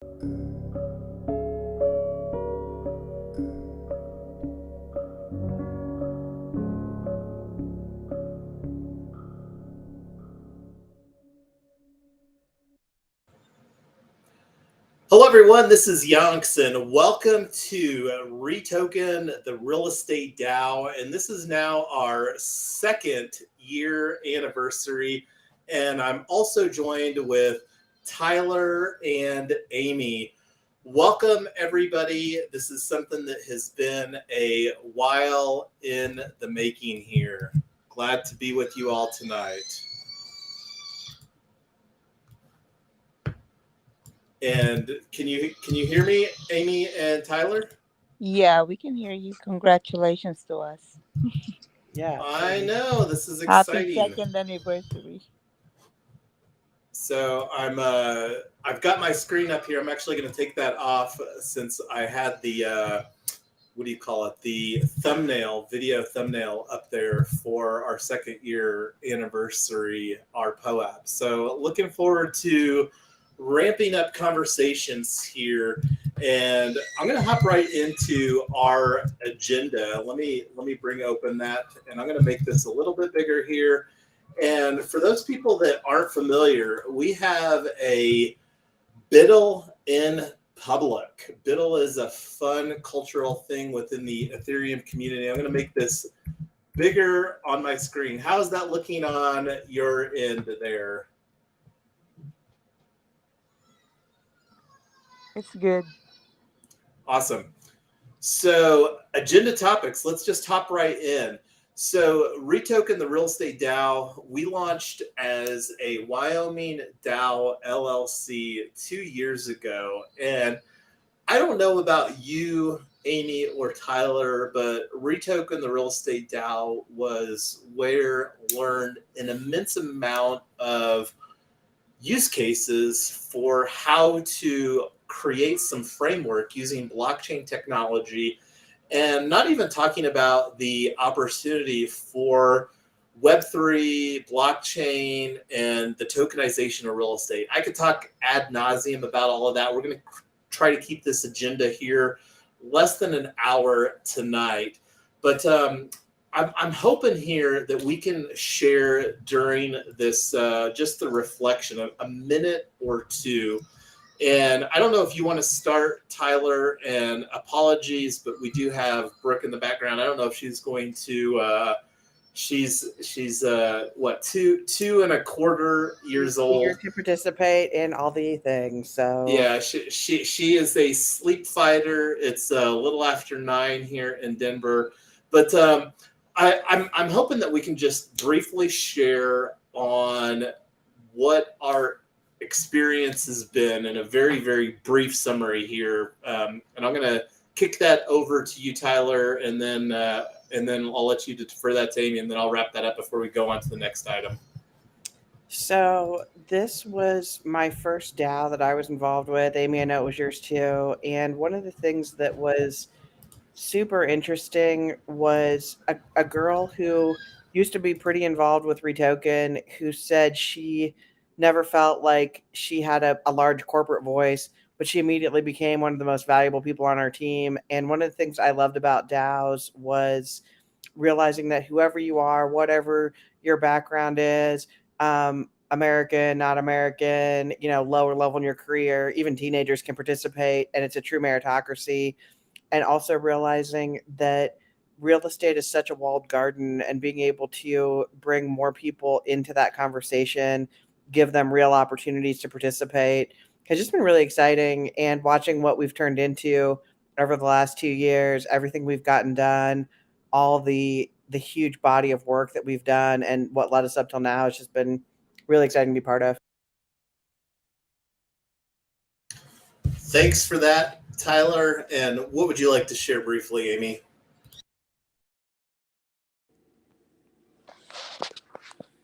Hello, everyone. This is Yonks, and welcome to REtoken, the Real Estate DAO. And this is now our second year anniversary. And I'm also joined with Tyler and Amy. Welcome, everybody. This is something that has been a while in the making here. Glad to be with you all tonight. And can you hear me, Amy and Tyler? Yeah, we can hear you. Congratulations to us. Yeah. I know, this is Happy exciting. second anniversary. So I've got my screen up here. I'm actually going to take that off since I had the what do you call it? The video thumbnail up there for our second year anniversary, our POAP. So looking forward to ramping up conversations here, and I'm going to hop right into our agenda. Let me bring open that, and I'm going to make this a little bit bigger here. And for those people that aren't familiar, we have a Biddle in public. Biddle is a fun cultural thing within the Ethereum community. I'm going to make this bigger on my screen. How's that looking on your end there? It's good. Awesome. So agenda topics, let's just hop right in. So REtoken, the Real Estate DAO, we launched as a Wyoming DAO LLC 2 years ago. And I don't know about you, Amy or Tyler, but REtoken, the Real Estate DAO, was where I learned an immense amount of use cases for how to create some framework using blockchain technology, and not even talking about the opportunity for Web3, blockchain, and the tokenization of real estate. I could talk ad nauseum about all of that. We're going to try to keep this agenda here less than an hour tonight. But I'm hoping here that we can share during this just the reflection, a minute or two. And I don't know if you want to start, Tyler, and apologies, but we do have Brooke in the background. I don't know if she's going to, she's what, two and a quarter years old. Eager to participate in all the things. So yeah, she is a sleep fighter. It's a little after 9 here in Denver, but I'm hoping that we can just briefly share on what our experience has been in a very, very brief summary here. And I'm going to kick that over to you, Tyler, and then I'll let you defer that to Amy, and then I'll wrap that up before we go on to the next item. So this was my first DAO that I was involved with. Amy, I know it was yours too. And one of the things that was super interesting was a girl who used to be pretty involved with REtoken, who said she never felt like she had a large corporate voice, but she immediately became one of the most valuable people on our team. And one of the things I loved about DAOs was realizing that whoever you are, whatever your background is, American, not American, lower level in your career, even teenagers can participate, and it's a true meritocracy. And also realizing that real estate is such a walled garden, and being able to bring more people into that conversation, give them real opportunities to participate, has just been really exciting. And watching what we've turned into over the last 2 years, everything we've gotten done, all the huge body of work that we've done, and what led us up till now, has just been really exciting to be part of. Thanks for that, Tyler. And what would you like to share briefly, Amy?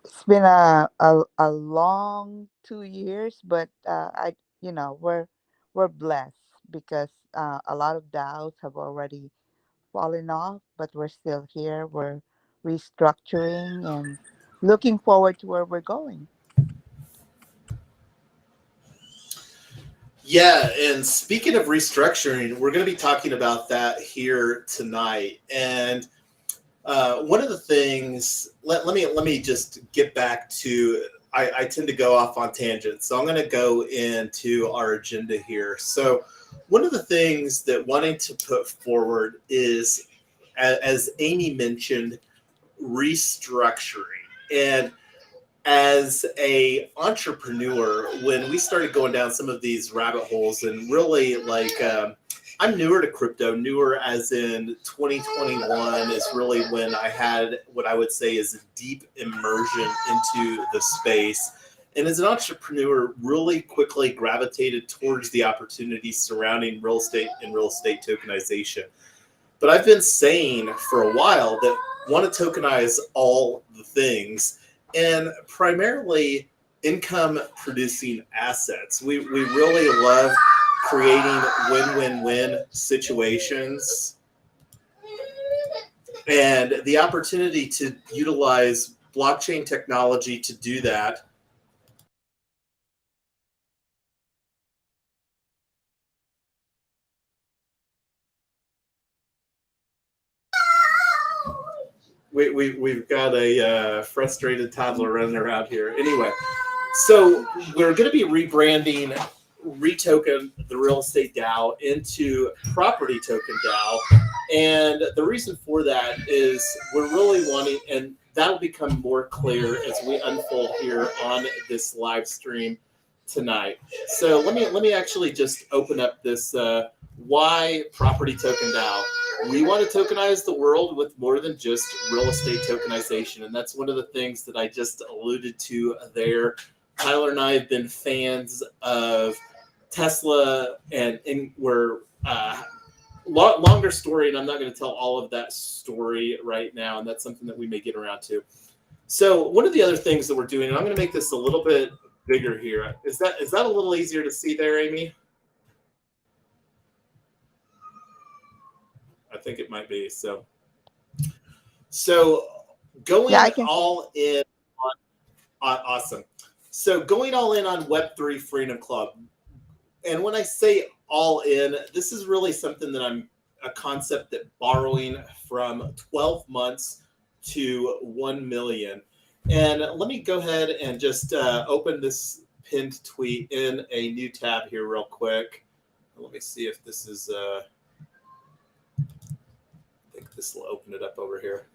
It's been a long 2 years, but we're blessed because a lot of DAOs have already fallen off, but we're still here. We're restructuring and looking forward to where we're going. Yeah, and speaking of restructuring, we're going to be talking about that here tonight. And one of the things, let me just get back to. I tend to go off on tangents, so I'm going to go into our agenda here. So, one of the things that wanting to put forward is, as Amy mentioned, restructuring. And as a entrepreneur, when we started going down some of these rabbit holes, and really like I'm newer to crypto, newer as in 2021 is really when I had what I would say is a deep immersion into the space. And as an entrepreneur, really quickly gravitated towards the opportunities surrounding real estate and real estate tokenization. But I've been saying for a while that want to tokenize all the things, and primarily income producing assets. We really love creating win-win-win situations, and the opportunity to utilize blockchain technology to do that. We've got a frustrated toddler running around here. Anyway, so we're going to be rebranding REtoken, the real estate DAO, into Property Token DAO. And the reason for that is we're really wanting, and that'll become more clear as we unfold here on this live stream tonight. So let me actually just open up this why Property Token DAO. We want to tokenize the world with more than just real estate tokenization. And that's one of the things that I just alluded to there. Tyler and I have been fans of Tesla, and we're longer story, and I'm not going to tell all of that story right now. And that's something that we may get around to. So one of the other things that we're doing, and I'm going to make this a little bit bigger here. Is that a little easier to see there, Amy? I think it might be. So going all in on awesome. So going all in on Web3 Freedom Club. And when I say all in, this is really something that I'm a concept that borrowing from 12 months to 1 million. And let me go ahead and just open this pinned tweet in a new tab here real quick. Let me see if this is I think this will open it up over here.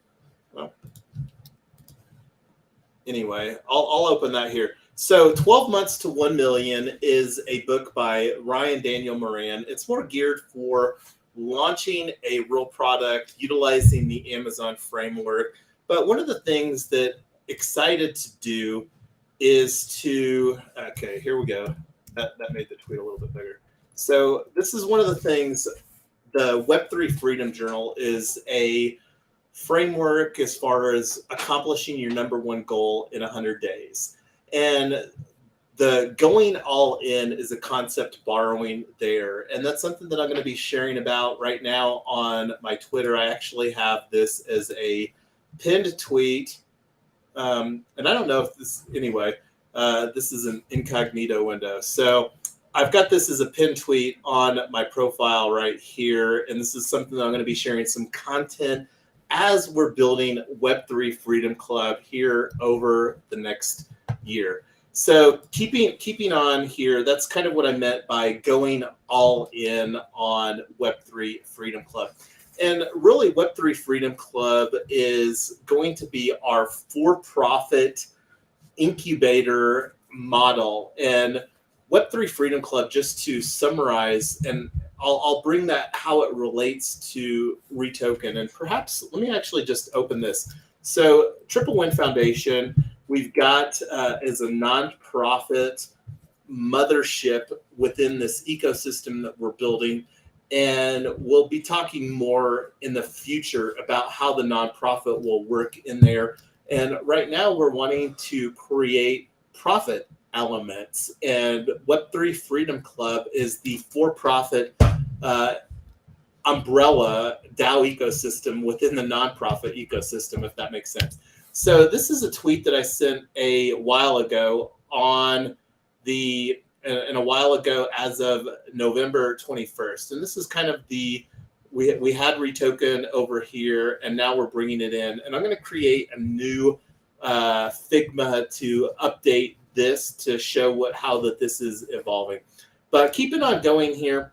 Well, anyway, I'll open that here. So 12 Months to 1 Million is a book by Ryan Daniel Moran. It's more geared for launching a real product, utilizing the Amazon framework. But one of the things that excited to do is to, okay, here we go. That made the tweet a little bit bigger. So this is one of the things, the Web3 Freedom Journal is a framework as far as accomplishing your number one goal in 100 days. And the going all in is a concept borrowing there. And that's something that I'm going to be sharing about right now on my Twitter. I actually have this as a pinned tweet. And I don't know if this, anyway, this is an incognito window. So I've got this as a pinned tweet on my profile right here. And this is something that I'm going to be sharing some content as we're building Web3 Freedom Club here over the next year. So keeping on here, that's kind of what I meant by going all in on Web3 Freedom Club. And really, Web3 Freedom Club is going to be our for-profit incubator model. And Web3 Freedom Club, just to summarize, and I'll bring that how it relates to REtoken. And perhaps let me actually just open this. So Triple Win Foundation, we've got as a nonprofit mothership within this ecosystem that we're building. And we'll be talking more in the future about how the nonprofit will work in there. And right now we're wanting to create profit elements. And Web3 Freedom Club is the for-profit umbrella DAO ecosystem within the nonprofit ecosystem, if that makes sense. So this is a tweet that I sent a while ago on the and a while ago as of November 21st. And this is kind of we had REtoken over here, and now we're bringing it in. And I'm going to create a new Figma to update this to show how this is evolving. But keeping on going here.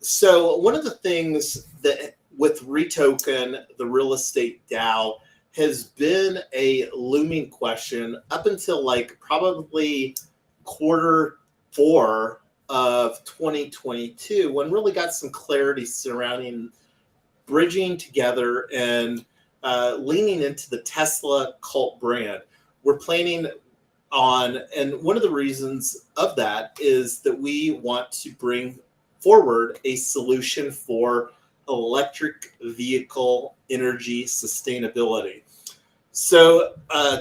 So one of the things that with REtoken, the real estate DAO, has been a looming question up until like probably Q4 of 2022, when really got some clarity surrounding bridging together and leaning into the Tesla cult brand. We're planning on, and one of the reasons of that is that we want to bring forward a solution for electric vehicle energy sustainability. So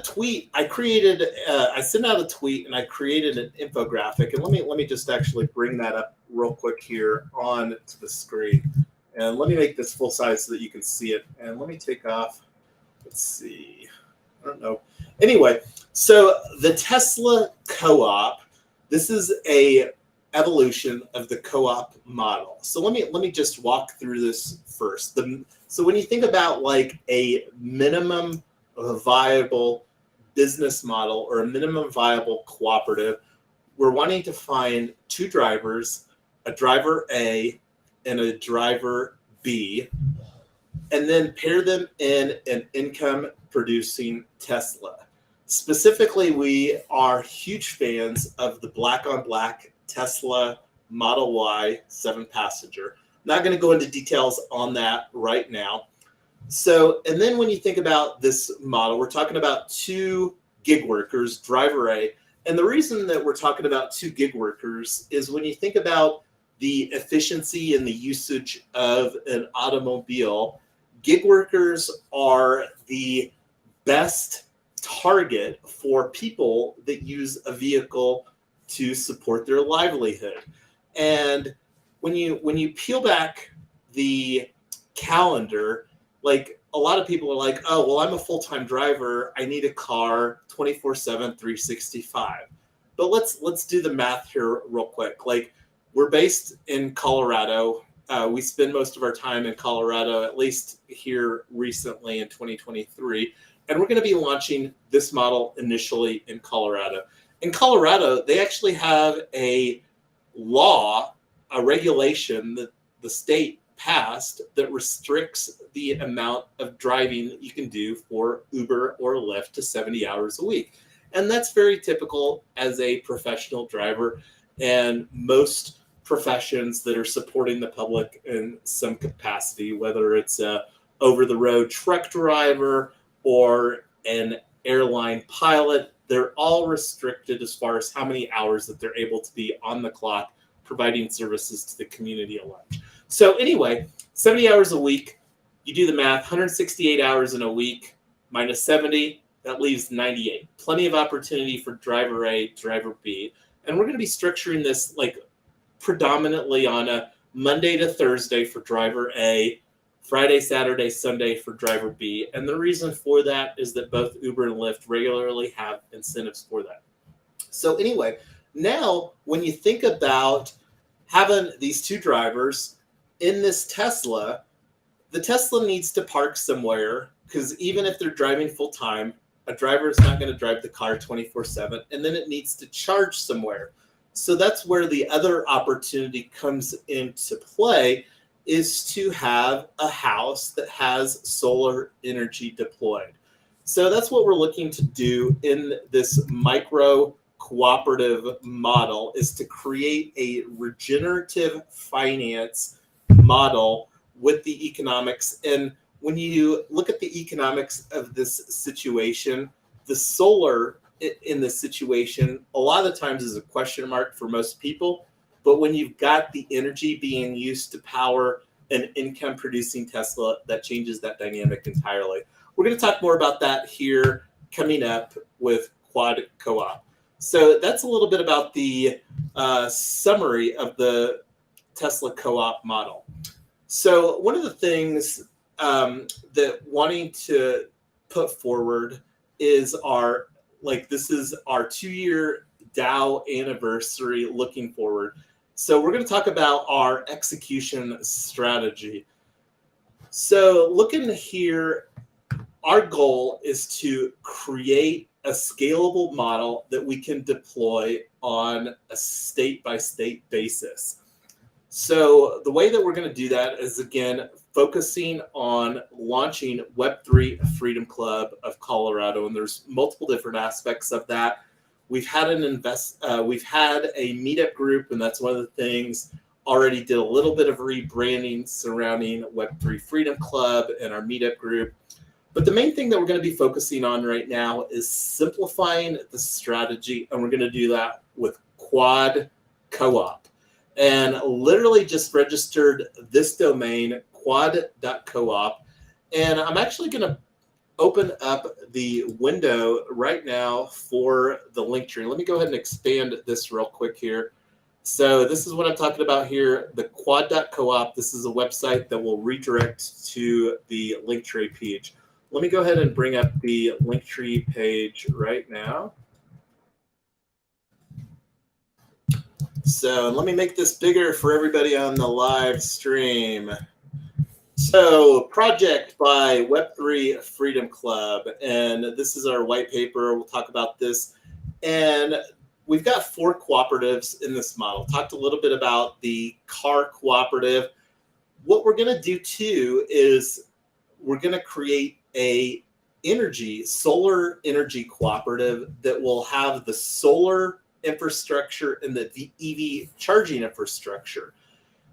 tweet, I sent out a tweet and I created an infographic, and let me just actually bring that up real quick here on to the screen. And let me make this full size so that you can see it. And let me take off, let's see, I don't know. Anyway, so the Tesla co-op, this is a evolution of the co-op model. So let me just walk through this first. So when you think about like a minimum viable business model or a minimum viable cooperative, we're wanting to find two drivers, a driver A and a driver B, and then pair them in an income producing Tesla. Specifically, we are huge fans of the black on black Tesla Model Y 7-passenger. Not going to go into details on that right now. So, and then when you think about this model, we're talking about 2 gig workers, driver A. And the reason that we're talking about 2 gig workers is when you think about the efficiency and the usage of an automobile, gig workers are the best target for people that use a vehicle to support their livelihood. And when you peel back the calendar, like a lot of people are like, oh, well, I'm a full-time driver. I need a car 24/7, 365. But let's do the math here real quick. Like, we're based in Colorado. We spend most of our time in Colorado, at least here recently in 2023. And we're going to be launching this model initially in Colorado. In Colorado, they actually have a law, a regulation that the state passed that restricts the amount of driving that you can do for Uber or Lyft to 70 hours a week. And that's very typical as a professional driver, and most professions that are supporting the public in some capacity, whether it's a over-the-road truck driver or an airline pilot, they're all restricted as far as how many hours that they're able to be on the clock providing services to the community at large. So anyway, 70 hours a week, you do the math, 168 hours in a week minus 70, that leaves 98. Plenty of opportunity for driver A, driver B. And we're going to be structuring this like predominantly on a Monday to Thursday for driver A, Friday, Saturday, Sunday for driver B. And the reason for that is that both Uber and Lyft regularly have incentives for that. So anyway, now when you think about having these 2 drivers in this Tesla, the Tesla needs to park somewhere, because even if they're driving full time, a driver is not going to drive the car 24/7, and then it needs to charge somewhere. So that's where the other opportunity comes into play, is to have a house that has solar energy deployed. So that's what we're looking to do in this micro cooperative model, is to create a regenerative finance model with the economics. And when you look at the economics of this situation, the solar in this situation, a lot of the times is a question mark for most people. But when you've got the energy being used to power an income producing Tesla, that changes that dynamic entirely. We're going to talk more about that here coming up with Quad Co-op. So that's a little bit about the summary of the Tesla co-op model. So one of the things that wanting to put forward is this is our 2-year DAO Anniversary looking forward. So we're going to talk about our execution strategy. So looking here, our goal is to create a scalable model that we can deploy on a state-by-state basis. So the way that we're going to do that is, again, focusing on launching Web3 Freedom Club of Colorado, and there's multiple different aspects of that. We've had a meetup group, and that's one of the things. Already did a little bit of rebranding surrounding Web3 Freedom Club and our meetup group. But the main thing that we're going to be focusing on right now is simplifying the strategy, and we're going to do that with Quad Co-op. And literally just registered this domain, quad.coop. And I'm actually going to open up the window right now for the link tree. Let me go ahead and expand this real quick here. So this is what I'm talking about here, the quad.coop. This is a website that will redirect to the Linktree page. Let me go ahead and bring up the Linktree page right now. So let me make this bigger for everybody on the live stream. So project by Web3 Freedom Club, and this is our white paper. We'll talk about this. And we've got 4 cooperatives in this model. Talked a little bit about the car cooperative. What we're going to do too is we're going to create a solar energy cooperative that will have the solar infrastructure and the EV charging infrastructure.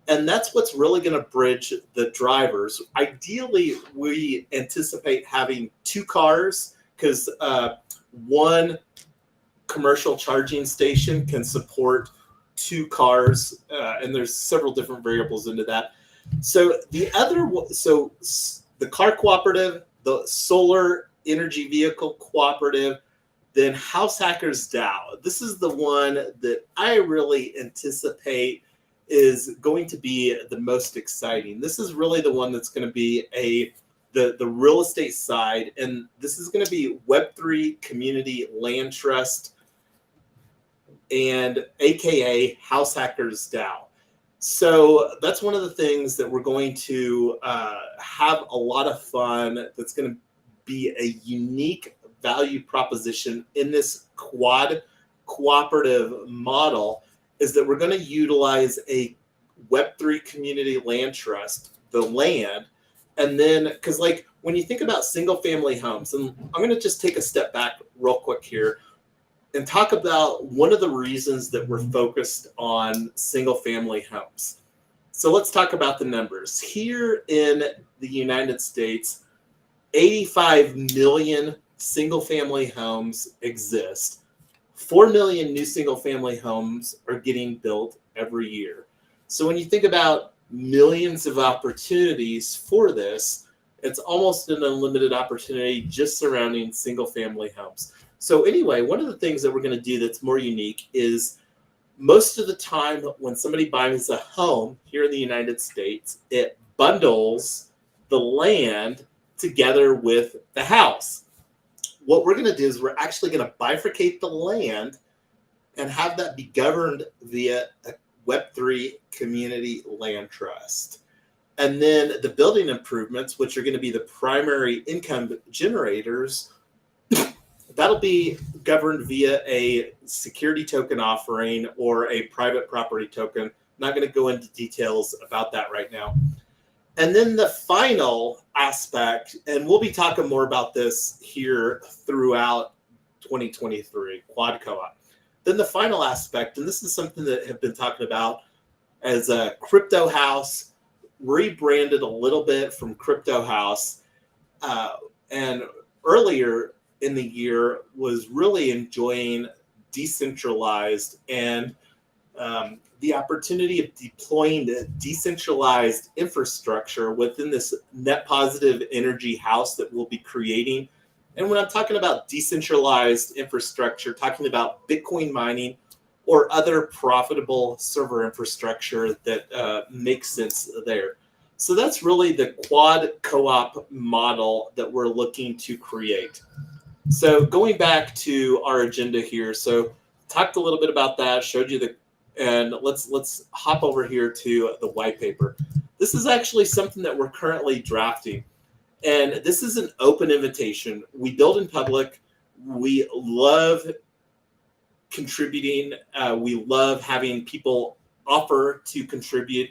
And that's what's really going to bridge the drivers. Ideally, we anticipate having 2 cars because one commercial charging station can support 2 cars, and there's several different variables into that. So the car cooperative, the solar energy vehicle cooperative, then House Hackers DAO. This is the one that I really anticipate is going to be the most exciting. This is really the one that's going to be the real estate side, and this is going to be Web3 Community Land Trust, and AKA House Hackers DAO. So that's one of the things that we're going to have a lot of fun. That's going to be a unique value proposition in this quad cooperative model, is that we're going to utilize a Web3 community land trust, the land, and then, because like when you think about single family homes, and I'm going to just take a step back real quick here and talk about one of the reasons that we're focused on single family homes. So let's talk about the numbers. Here in the United States, 85 million single family homes exist. 4 million new single family homes are getting built every year. So when you think about millions of opportunities for this, it's almost an unlimited opportunity just surrounding single family homes. So anyway, one of the things that we're going to do that's more unique is most of the time when somebody buys a home here in the United States, it bundles the land together with the house. What we're going to do is we're actually going to bifurcate the land and have that be governed via a Web3 community land trust. And then the building improvements, which are going to be the primary income generators, that'll be governed via a security token offering or a private property token. I'm not going to go into details about that right now. And then the final aspect, and we'll be talking more about this here throughout 2023, Quad Co-op. Then the final aspect, and this is something that have been talking about as a Crypto House, rebranded a little bit from Crypto House, and earlier in the year was really enjoying Decentralized and the opportunity of deploying the decentralized infrastructure within this net positive energy house that we'll be creating. And when I'm talking about decentralized infrastructure, talking about Bitcoin mining or other profitable server infrastructure that makes sense there. So that's really the quad co-op model that we're looking to create. So going back to our agenda here, so talked a little bit about that, showed you and let's hop over here to the white paper. This is actually something that we're currently drafting. And this is an open invitation. We build in public. We love contributing. We love having people offer to contribute.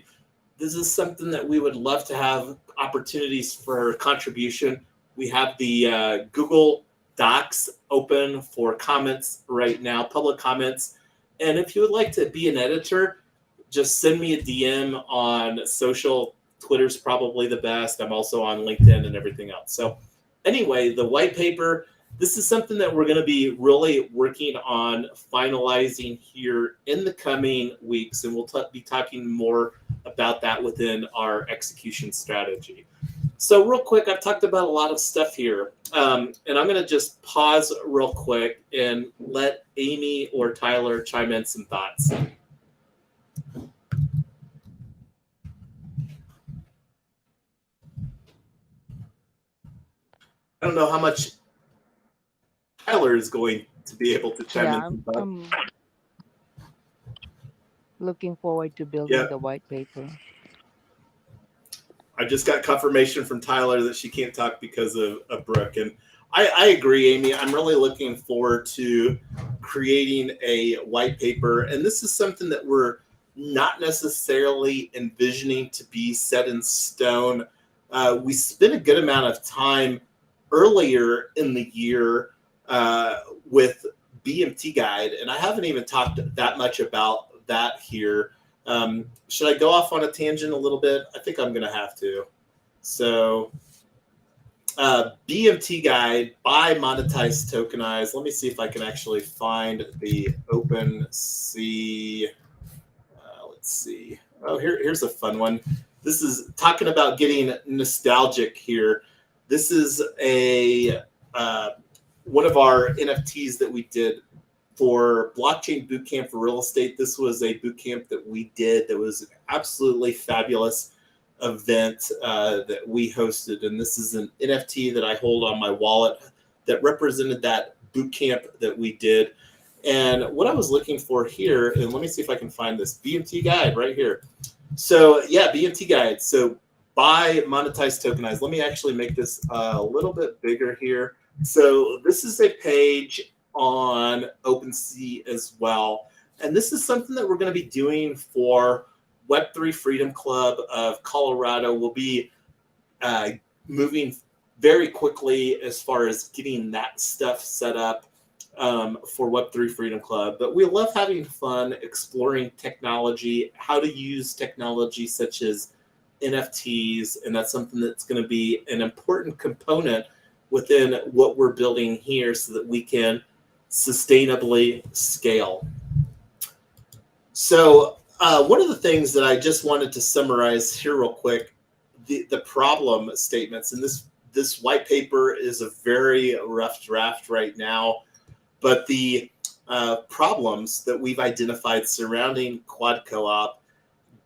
This is something that we would love to have opportunities for contribution. We have the Google Docs open for comments right now, public comments. And if you would like to be an editor, just send me a DM on social. Twitter's probably the best. I'm also on LinkedIn and everything else. So anyway, the white paper, this is something that we're going to be really working on finalizing here in the coming weeks. And we'll be talking more about that within our execution strategy. So real quick, I've talked about a lot of stuff here. And I'm going to just pause real quick and let Amy or Tyler chime in some thoughts. I don't know how much Tyler is going to be able to chime in. I'm looking forward to building the white paper. I just got confirmation from Tyler that she can't talk because of Brooke. And I agree, Amy. I'm really looking forward to creating a white paper. And this is something that we're not necessarily envisioning to be set in stone. We spent a good amount of time earlier in the year with BMT Guide, and I haven't even talked that much about that here. Should I go off on a tangent a little bit? I think I'm going to have to. So BMT Guide, buy, monetize, tokenize. Let me see if I can actually find the OpenSea. Let's see. Oh, here's a fun one. This is talking about getting nostalgic here. This is a one of our NFTs that we did for Blockchain Bootcamp for Real Estate. This was a bootcamp that we did that was an absolutely fabulous event that we hosted. And this is an NFT that I hold on my wallet that represented that bootcamp that we did. And what I was looking for here, and let me see if I can find this BMT Guide right here. So yeah, BMT Guide. So buy, monetize, tokenize. Let me actually make this a little bit bigger here. So this is a page on OpenSea as well. And this is something that we're going to be doing for Web3 Freedom Club of Colorado. We'll be moving very quickly as far as getting that stuff set up for Web3 Freedom Club. But we love having fun exploring technology, how to use technology such as NFTs, and that's something that's going to be an important component within what we're building here so that we can sustainably scale. So one of the things that I just wanted to summarize here real quick, the problem statements, and this white paper is a very rough draft right now, but the problems that we've identified surrounding quad co-op,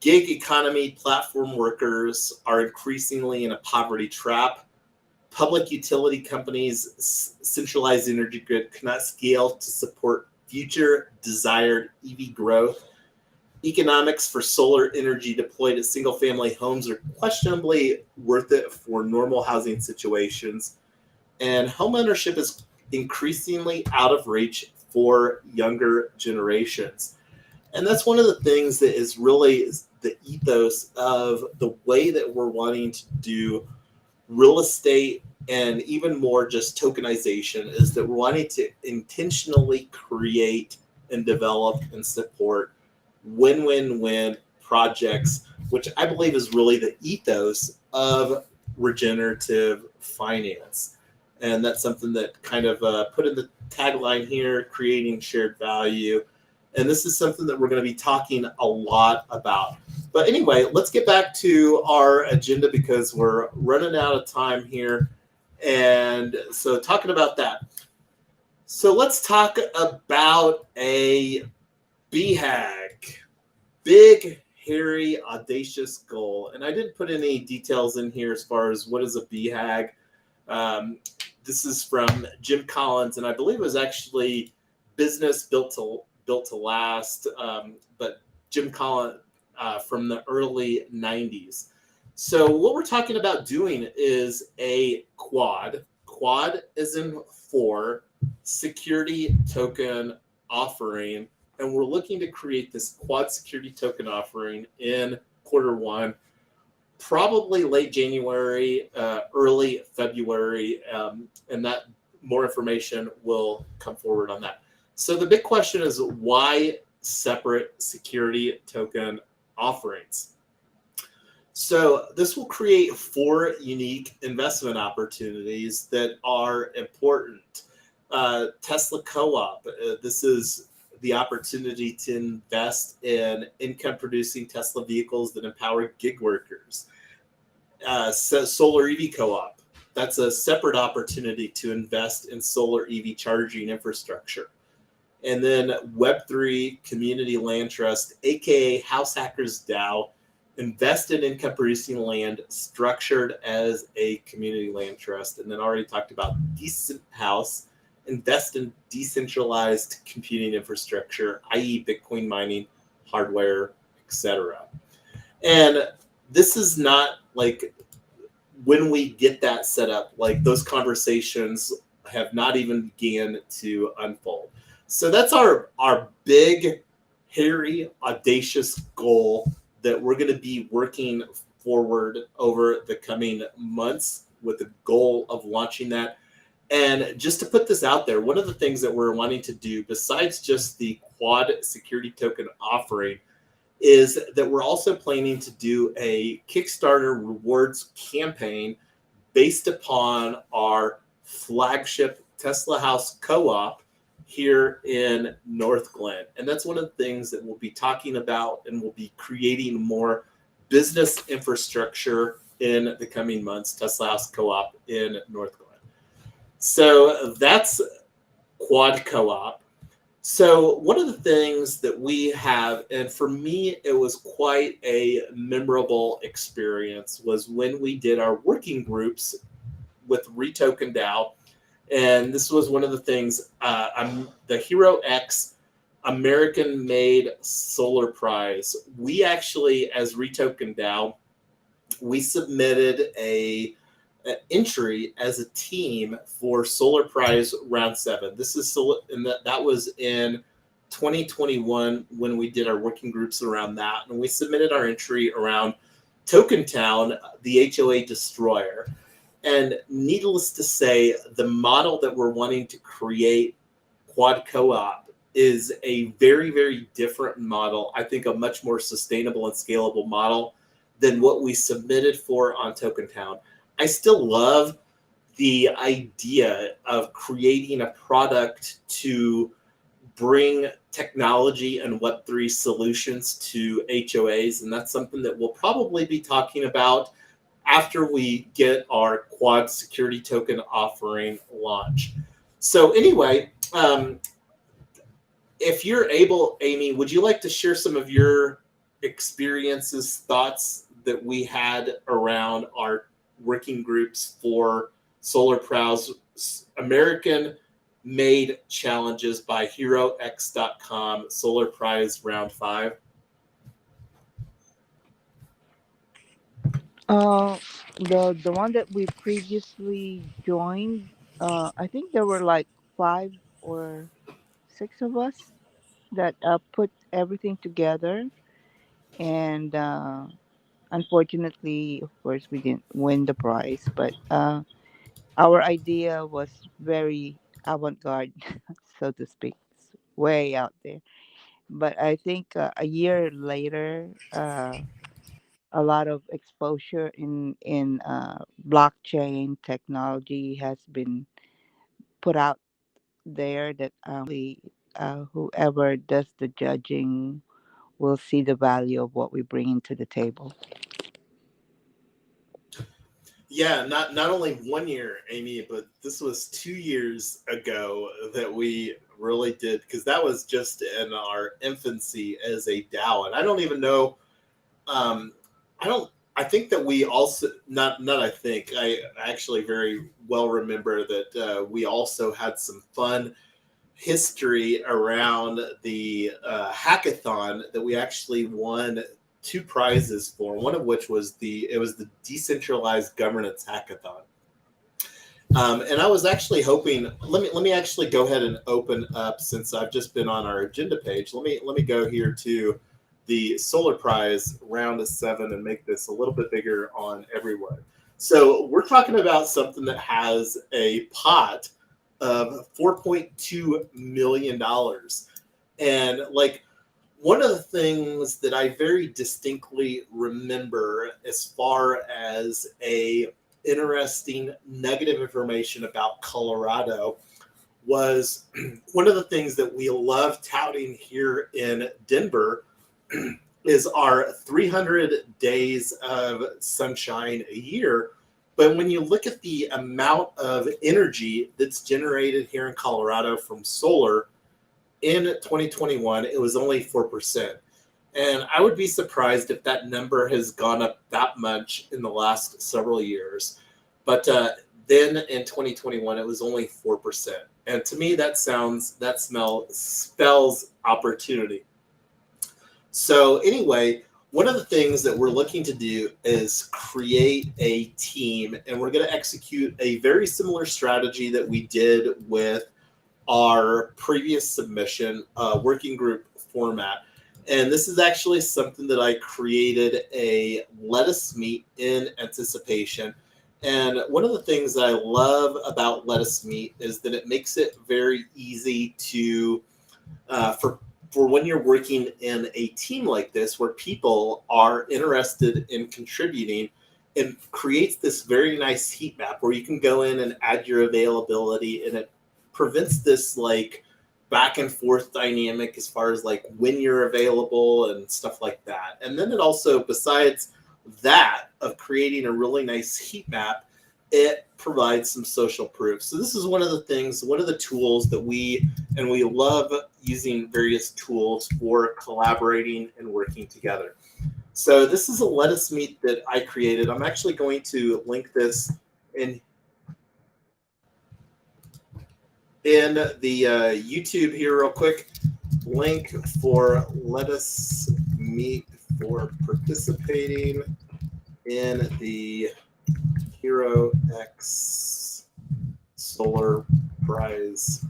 gig economy platform workers are increasingly in a poverty trap. Public utility companies' centralized energy grid cannot scale to support future desired EV growth. Economics for solar energy deployed at single-family homes are questionably worth it for normal housing situations. And homeownership is increasingly out of reach for younger generations. And that's one of the things that is really the ethos of the way that we're wanting to do real estate, and even more just tokenization, is that we're wanting to intentionally create and develop and support win-win-win projects, which I believe is really the ethos of regenerative finance. And that's something that kind of put in the tagline here, creating shared value. And this is something that we're going to be talking a lot about. But anyway, let's get back to our agenda because we're running out of time here. And so talking about that. So let's talk about a BHAG, big, hairy, audacious goal. And I didn't put any details in here as far as what is a BHAG. This is from Jim Collins, and I believe it was actually Business Built to built to last, but Jim Collins from the early 90s. So what we're talking about doing is a quad. Quad is in 4 security token offering, and we're looking to create this quad security token offering in Q1, probably late January, early February, and that more information will come forward on that. So the big question is, why separate security token offerings? So this will create 4 unique investment opportunities that are important. Tesla Co-op, this is the opportunity to invest in income-producing Tesla vehicles that empower gig workers. Solar EV Co-op, that's a separate opportunity to invest in solar EV charging infrastructure. And then Web3 Community Land Trust, aka House Hackers DAO, invest in income producing land structured as a community land trust. And then already talked about Decent House, invest in decentralized computing infrastructure, i.e. Bitcoin mining, hardware, etc. And this is not like when we get that set up, like those conversations have not even began to unfold. So that's our big, hairy, audacious goal that we're going to be working forward over the coming months with the goal of launching that. And just to put this out there, one of the things that we're wanting to do, besides just the quad security token offering, is that we're also planning to do a Kickstarter rewards campaign based upon our flagship Tesla House Co-op here in North Glen. And that's one of the things that we'll be talking about, and we'll be creating more business infrastructure in the coming months, Tesla House Co-op in North Glen. So that's Quad Co-op. So one of the things that we have, and for me, it was quite a memorable experience, was when we did our working groups with REtoken DAO. And this was one of the things, the Hero X American-made Solar Prize. We actually, as REtoken DAO, we submitted an entry as a team for Solar Prize Round 7. This is and that was in 2021 when we did our working groups around that, and we submitted our entry around Token Town, the HOA Destroyer. And needless to say, the model that we're wanting to create, Quad Co-op, is a very, very different model. I think a much more sustainable and scalable model than what we submitted for on Token Town. I still love the idea of creating a product to bring technology and Web3 solutions to HOAs, and that's something that we'll probably be talking about after we get our quad security token offering launch. So anyway, if you're able, Amy, would you like to share some of your experiences, thoughts that we had around our working groups for Solar Prize American-made challenges by HeroX.com, Solar Prize Round 5? The one that we previously joined, I think there were like 5 or 6 of us that put everything together, and unfortunately, of course, we didn't win the prize. But our idea was very avant-garde, so to speak. It's way out there. But I think a year later, a lot of exposure in blockchain technology has been put out there that whoever does the judging will see the value of what we bring into the table. Yeah, not only 1 year, Amy, but this was 2 years ago that we really did, because that was just in our infancy as a DAO. And I don't even know, I think that we also, I actually very well remember that we also had some fun history around the hackathon that we actually won 2 prizes for, one of which was the Decentralized Governance Hackathon. And I was actually hoping, let me actually go ahead and open up, since I've just been on our agenda page. Let me go here to the Solar Prize round of 7 and make this a little bit bigger on everyone. So we're talking about something that has a pot of $4.2 million. And like, one of the things that I very distinctly remember as far as a interesting negative information about Colorado was one of the things that we love touting here in Denver is our 300 days of sunshine a year. But when you look at the amount of energy that's generated here in Colorado from solar, in 2021, it was only 4%. And I would be surprised if that number has gone up that much in the last several years. But then in 2021, it was only 4%. And to me, that spells opportunity. So anyway, one of the things that we're looking to do is create a team, and we're going to execute a very similar strategy that we did with our previous submission, working group format. And this is actually something that I created a Let Us Meet in anticipation. And one of the things that I love about Let Us Meet is that it makes it very easy to, for when you're working in a team like this, where people are interested in contributing, it creates this very nice heat map where you can go in and add your availability, and it prevents this like back and forth dynamic as far as like when you're available and stuff like that. And then it also, besides that of creating a really nice heat map, it provides some social proof. So this is one of the things, one of the tools that we love using various tools for collaborating and working together. So this is a Let Us Meet that I created. I'm actually going to link this in the YouTube here real quick. Link for Let Us Meet for participating in the Hero X Solar Prize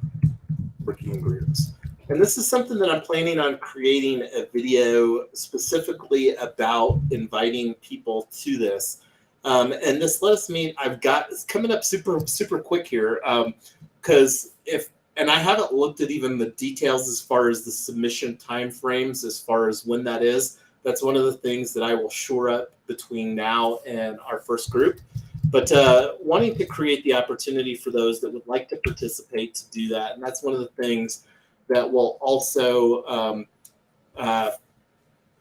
working groups. And this is something that I'm planning on creating a video specifically about inviting people to this. And this Let Us Meet, it's coming up super quick here. Because and I haven't looked at even the details as far as the submission timeframes, as far as when that is. That's one of the things that I will shore up between now and our first group. But wanting to create the opportunity for those that would like to participate to do that. And that's one of the things that will also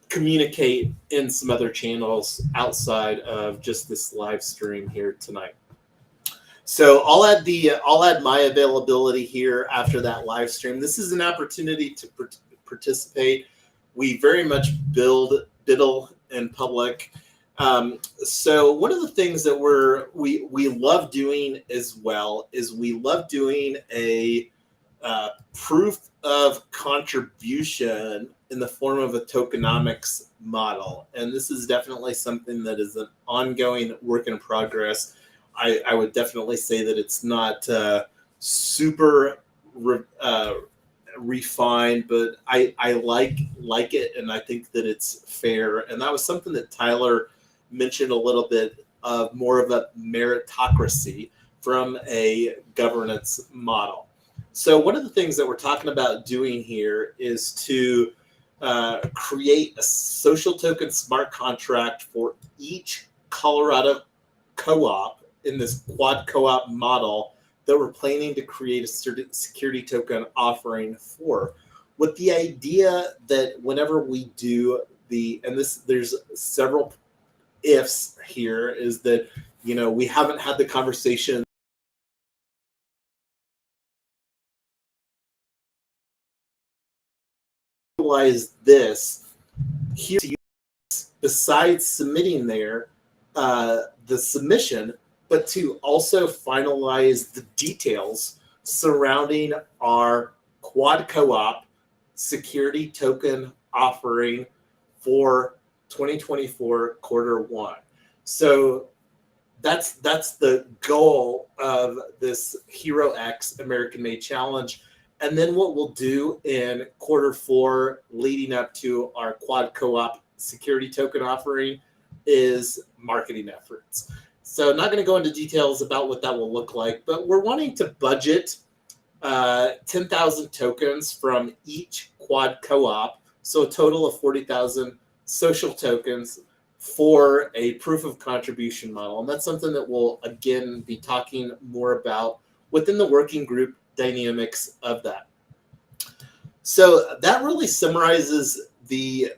communicate in some other channels outside of just this live stream here tonight. So I'll add my availability here after that live stream. This is an opportunity to participate. We very much biddle in public. So one of the things that we love doing as well is we love doing a proof of contribution in the form of a tokenomics model. And this is definitely something that is an ongoing work in progress. I would definitely say that it's not super refined, but I like it, and I think that it's fair. And that was something that Tyler mentioned a little bit of, more of a meritocracy from a governance model. So one of the things that we're talking about doing here is to create a social token smart contract for each Colorado co-op in this quad co-op model that we're planning to create a security token offering for, with the idea that whenever we do there's several ifs here, is that, we haven't had the conversation this here, besides submitting the submission, but to also finalize the details surrounding our quad co-op security token offering for 2024 Q1. So that's the goal of this Hero X American Made Challenge. And then what we'll do in Q4 leading up to our quad co-op security token offering is marketing efforts. So not going to go into details about what that will look like, but we're wanting to budget 10,000 tokens from each quad co-op. So a total of 40,000 social tokens for a proof of contribution model. And that's something that we'll, again, be talking more about within the working group dynamics of that. So that really summarizes the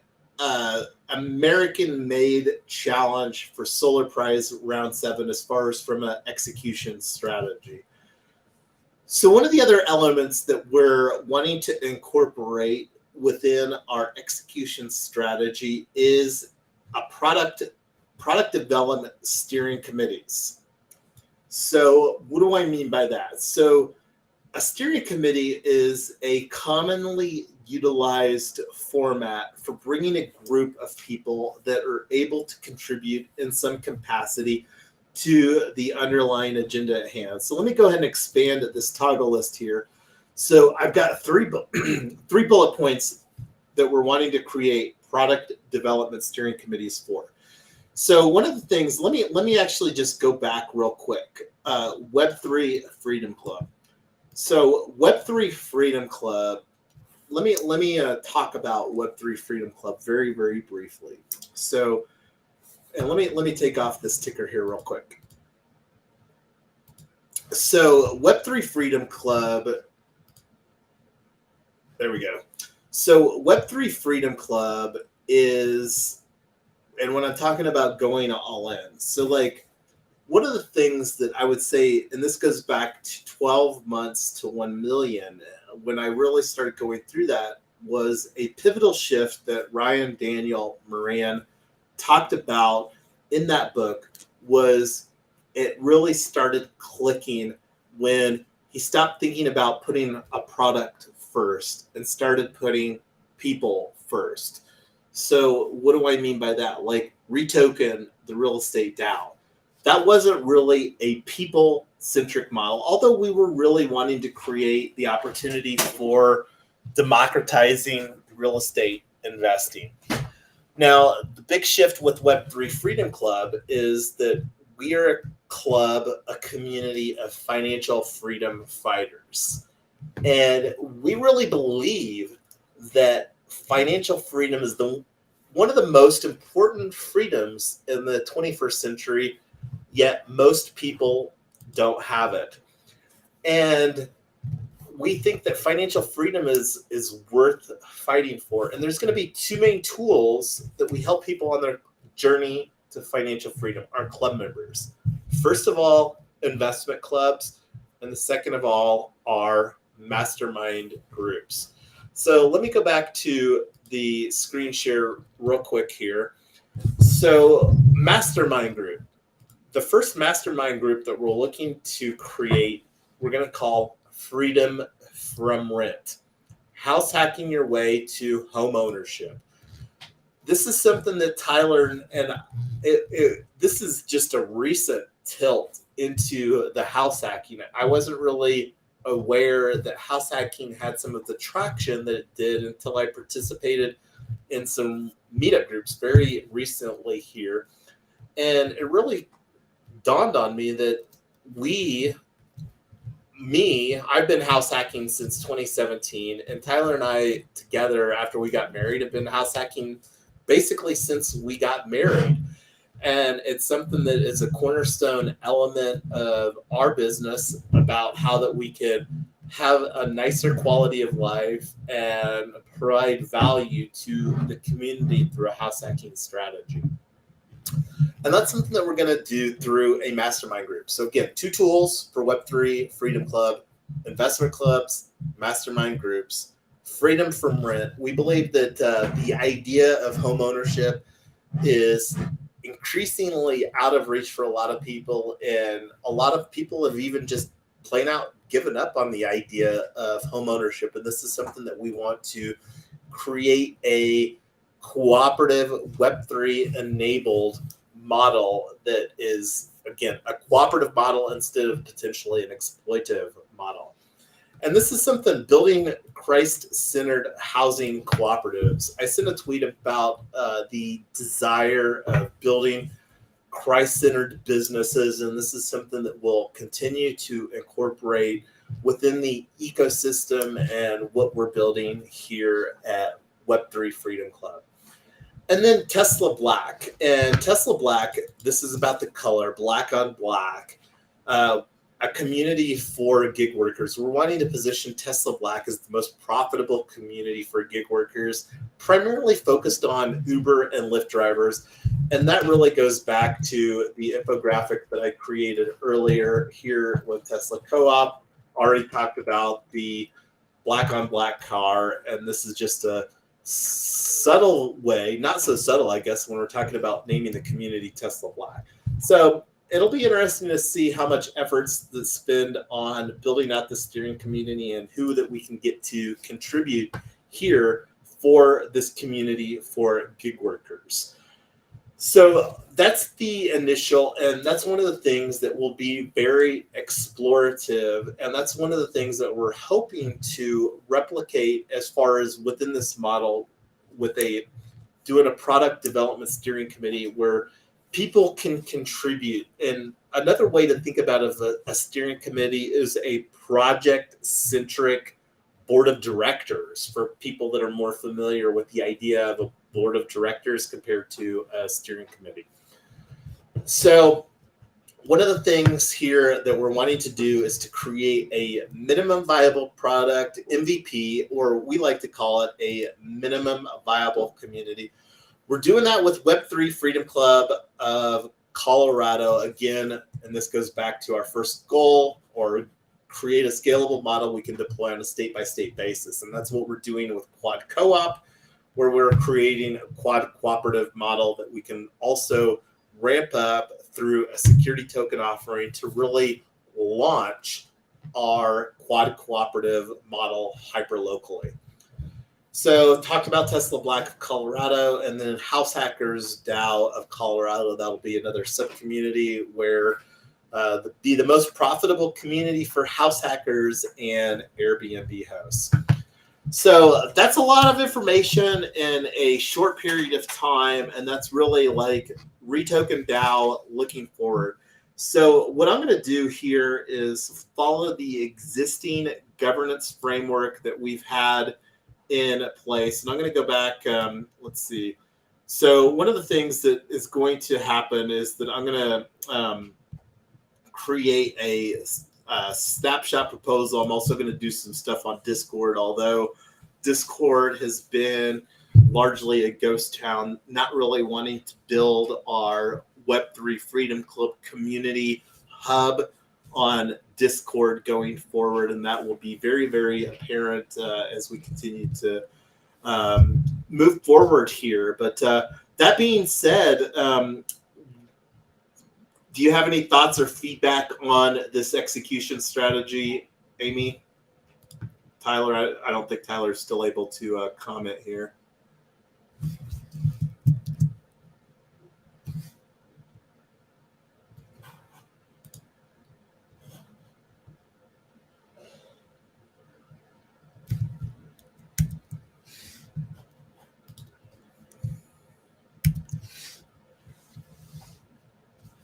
American-made challenge for Solar Prize Round 7 as far as from an execution strategy. So one of the other elements that we're wanting to incorporate within our execution strategy is a product development steering committees. So what do I mean by that? So a steering committee is a commonly utilized format for bringing a group of people that are able to contribute in some capacity to the underlying agenda at hand. So let me go ahead and expand this toggle list here. So I've got three bullet points that we're wanting to create product development steering committees for. So one of the things, let me actually just go back real quick. Web3 Freedom Club. So Web3 Freedom Club, let me talk about Web3 Freedom Club very, very briefly. So, and let me take off this ticker here real quick. So Web3 Freedom Club, there we go. So Web3 Freedom Club is, and when I'm talking about going all in, so like one of the things that I would say, and this goes back to 12 months to 1 million, when I really started going through that, was a pivotal shift that Ryan Daniel Moran talked about in that book. Was it really started clicking when he stopped thinking about putting a product first and started putting people first. So what do I mean by that? Like REtoken, the real estate DAO. That wasn't really a people-centric model, although we were really wanting to create the opportunity for democratizing real estate investing. Now, the big shift with Web3 Freedom Club is that we are a club, a community of financial freedom fighters. And we really believe that financial freedom is one of the most important freedoms in the 21st century, yet most people don't have it. And we think that financial freedom is worth fighting for. And there's going to be two main tools that we help people on their journey to financial freedom, our club members. First of all, investment clubs. And the second of all are mastermind groups. So let me go back to the screen share real quick here. So mastermind group. The first mastermind group that we're looking to create, we're going to call Freedom from Rent. House hacking your way to home ownership. This is something that Tyler, and this is just a recent tilt into the house hacking. I wasn't really aware that house hacking had some of the traction that it did until I participated in some meetup groups very recently here. And it really dawned on me that I've been house hacking since 2017, and Tyler and I together, after we got married, have been house hacking basically since we got married. And it's something that is a cornerstone element of our business about how that we could have a nicer quality of life and provide value to the community through a house hacking strategy. And that's something that we're going to do through a mastermind group. So again, two tools for Web3 Freedom Club: investment clubs, mastermind groups. Freedom from rent. We believe that the idea of home ownership is increasingly out of reach for a lot of people, and a lot of people have even just plain out given up on the idea of home ownership. And this is something that we want to create a cooperative Web3 enabled model that is, again, a cooperative model instead of potentially an exploitative model. And this is something, building Christ-centered housing cooperatives. I sent a tweet about the desire of building Christ-centered businesses, and this is something that we'll continue to incorporate within the ecosystem and what we're building here at Web3 Freedom Club. And then Tesla Black. And Tesla Black, this is about the color, black on black, a community for gig workers. We're wanting to position Tesla Black as the most profitable community for gig workers, primarily focused on Uber and Lyft drivers. And that really goes back to the infographic that I created earlier here with Tesla Co-op. Already talked about the black on black car, and this is just a subtle way, not so subtle, I guess, when we're talking about naming the community Tesla Black. So it'll be interesting to see how much efforts that spend on building out the steering community and who that we can get to contribute here for this community for gig workers. So that's the initial, and that's one of the things that will be very explorative, and that's one of the things that we're hoping to replicate as far as within this model with doing a product development steering committee where people can contribute. And another way to think about a steering committee is a project-centric board of directors for people that are more familiar with the idea of a board of directors compared to a steering committee. So one of the things here that we're wanting to do is to create a minimum viable product, MVP, or we like to call it a minimum viable community. We're doing that with Web3 Freedom Club of Colorado. Again, and this goes back to our first goal, or create a scalable model we can deploy on a state-by-state basis. And that's what we're doing with Quad Co-op, where we're creating a quad cooperative model that we can also ramp up through a security token offering to really launch our quad cooperative model hyper-locally. So talked about Tesla Black of Colorado, and then House Hackers DAO of Colorado. That'll be another sub-community where be the most profitable community for house hackers and Airbnb hosts. So that's a lot of information in a short period of time, and that's really like REtoken DAO looking forward. So what I'm going to do here is follow the existing governance framework that we've had in place. And I'm going to go back, let's see. So one of the things that is going to happen is that I'm going to create a snapshot proposal. I'm also going to do some stuff on Discord, although Discord has been largely a ghost town, not really wanting to build our Web3 Freedom Club community hub on Discord going forward. And that will be very, very apparent as we continue to move forward here. But that being said, do you have any thoughts or feedback on this execution strategy, Amy? Tyler, I don't think Tyler's still able to comment here.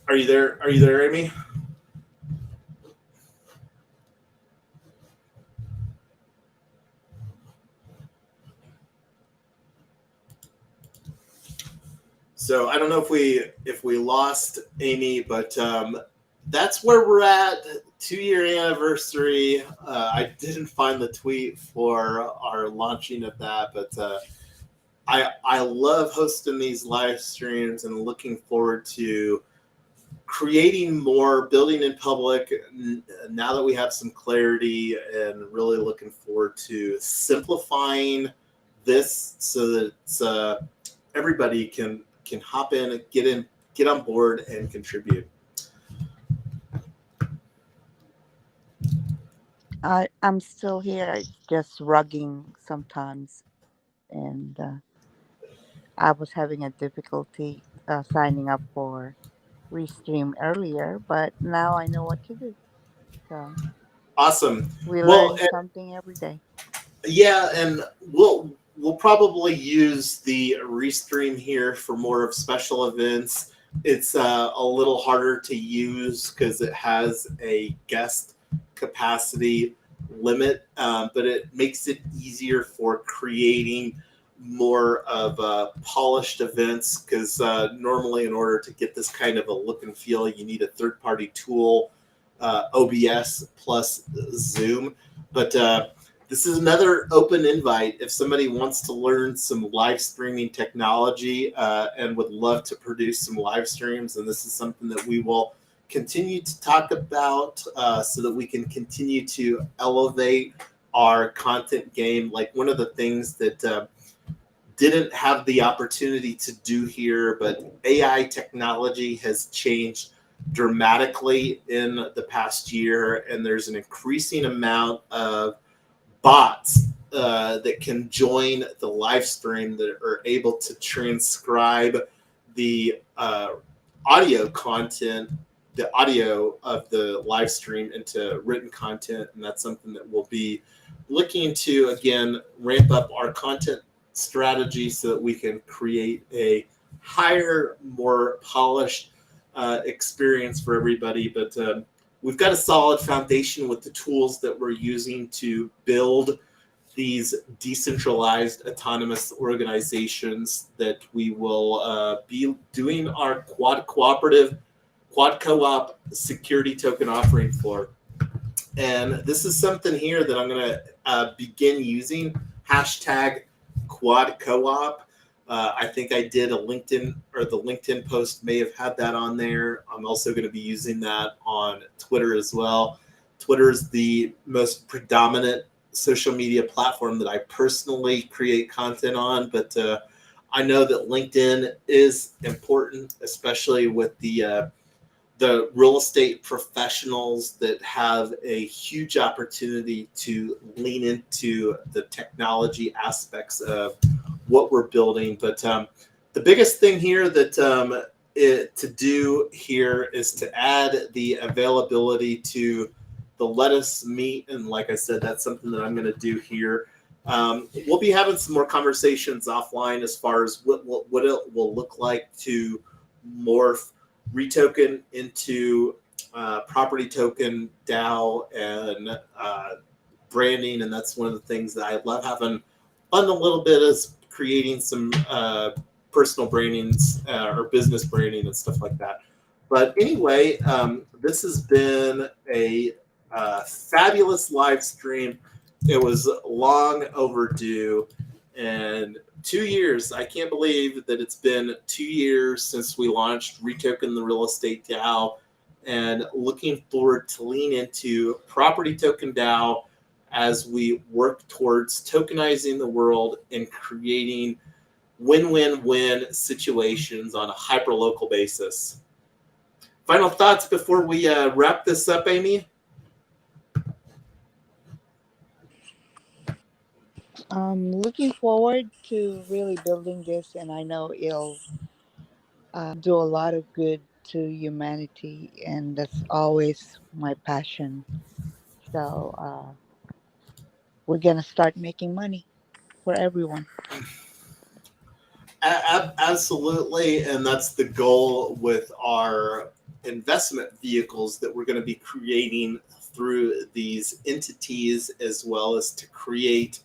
Are you there? Are you there, Amy? So I don't know if we lost Amy, but that's where we're at. 2-year anniversary. I didn't find the tweet for our launching of that, but I love hosting these live streams and looking forward to creating more, building in public now that we have some clarity, and really looking forward to simplifying this so that everybody can hop in, get on board, and contribute. I'm still here. It's just rugging sometimes, and I was having a difficulty signing up for Restream earlier, but now I know what to do. So Awesome. we Well, learn something every day. yeah, and we'll probably use the Restream here for more of special events. It's a little harder to use because it has a guest capacity limit, but it makes it easier for creating more of polished events. Because normally, in order to get this kind of a look and feel, you need a third-party tool, OBS plus Zoom, but this is another open invite. If somebody wants to learn some live streaming technology and would love to produce some live streams, and this is something that we will continue to talk about so that we can continue to elevate our content game. Like one of the things that didn't have the opportunity to do here, but AI technology has changed dramatically in the past year, and there's an increasing amount of bots that can join the live stream that are able to transcribe the audio content, the audio of the live stream into written content. And that's something that we'll be looking to, again, ramp up our content strategy so that we can create a higher, more polished experience for everybody. But we've got a solid foundation with the tools that we're using to build these decentralized autonomous organizations that we will be doing our quad co-op security token offering for. And this is something here that I'm going to begin using, hashtag quad co-op. I think I did a LinkedIn, or the LinkedIn post may have had that on there. I'm also going to be using that on Twitter as well. Twitter is the most predominant social media platform that I personally create content on, but I know that LinkedIn is important, especially with the real estate professionals that have a huge opportunity to lean into the technology aspects of what we're building. But the biggest thing here that to do here is to add the availability to the Let Us Meet. And like I said, that's something that I'm going to do here. We'll be having some more conversations offline as far as what it will look like to morph REtoken into REtoken DAO and branding. And that's one of the things that I love having fun a little bit, is creating some personal brandings or business branding and stuff like that. But anyway, this has been a fabulous live stream. It was long overdue, and 2 years. I can't believe that it's been 2 years since we launched REtoken the Real Estate DAO, and looking forward to lean into REtoken DAO as we work towards tokenizing the world and creating win-win-win situations on a hyper-local basis. Final thoughts before we wrap this up, Amy? Looking forward to really building this, and I know it'll do a lot of good to humanity, and that's always my passion. So we're gonna start making money for everyone. Absolutely, and that's the goal with our investment vehicles that we're going to be creating through these entities, as well as to create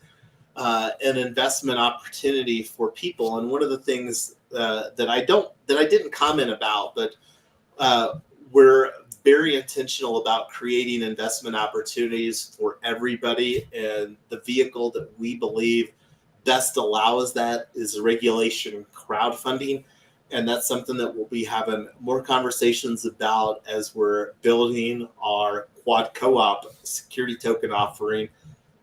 an investment opportunity for people. And one of the things that I didn't comment about, but we're very intentional about creating investment opportunities for everybody, and the vehicle that we believe best allows that is regulation crowdfunding. And that's something that we'll be having more conversations about as we're building our quad co-op security token offering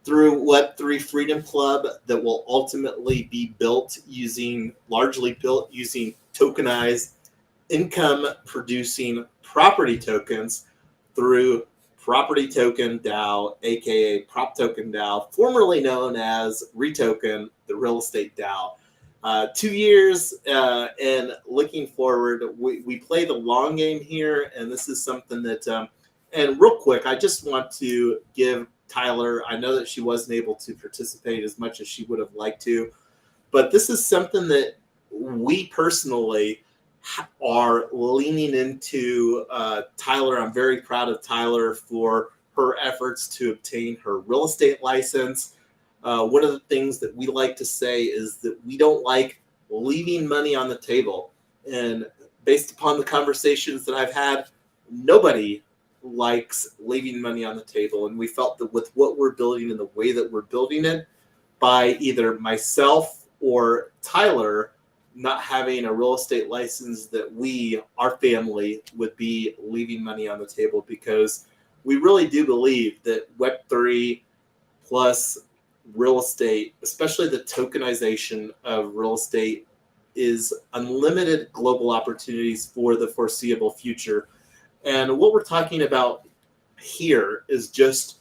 through Web3 Freedom Club, that will ultimately be largely built using tokenized income producing property tokens through Property Token DAO, aka REtoken DAO, formerly known as REtoken, the real estate DAO. 2 years and looking forward, we play the long game here, and this is something that, and real quick, I just want to give Tyler, I know that she wasn't able to participate as much as she would have liked to, but this is something that we personally are leaning into. Tyler, I'm very proud of Tyler for her efforts to obtain her real estate license. One of the things that we like to say is that we don't like leaving money on the table. And based upon the conversations that I've had, nobody likes leaving money on the table. And we felt that with what we're building and the way that we're building it, by either myself or Tyler not having a real estate license, that we, our family, would be leaving money on the table, because we really do believe that Web3 plus real estate, especially the tokenization of real estate, is unlimited global opportunities for the foreseeable future. And what we're talking about here is just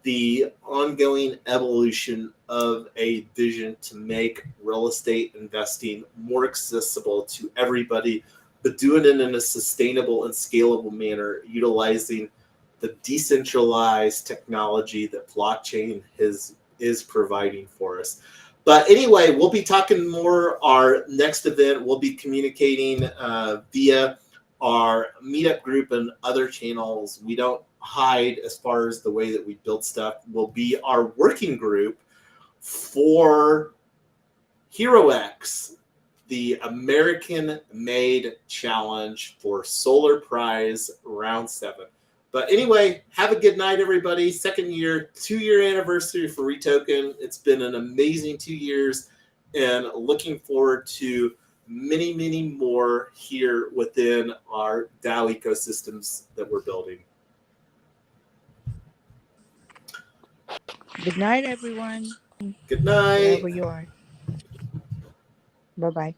the ongoing evolution of a vision to make real estate investing more accessible to everybody, but doing it in a sustainable and scalable manner, utilizing the decentralized technology that blockchain is providing for us. But anyway, we'll be talking more. Our next event, we'll be communicating via our meetup group and other channels. We don't hide as far as the way that we build stuff. Will be our working group for HeroX, the American-made challenge for Solar Prize Round 7. But anyway, have a good night, everybody. Second year, 2-year anniversary for REtoken. It's been an amazing 2 years, and looking forward to many, many more here within our DAO ecosystems that we're building. Good night, everyone. Good night. Wherever you are. Bye-bye.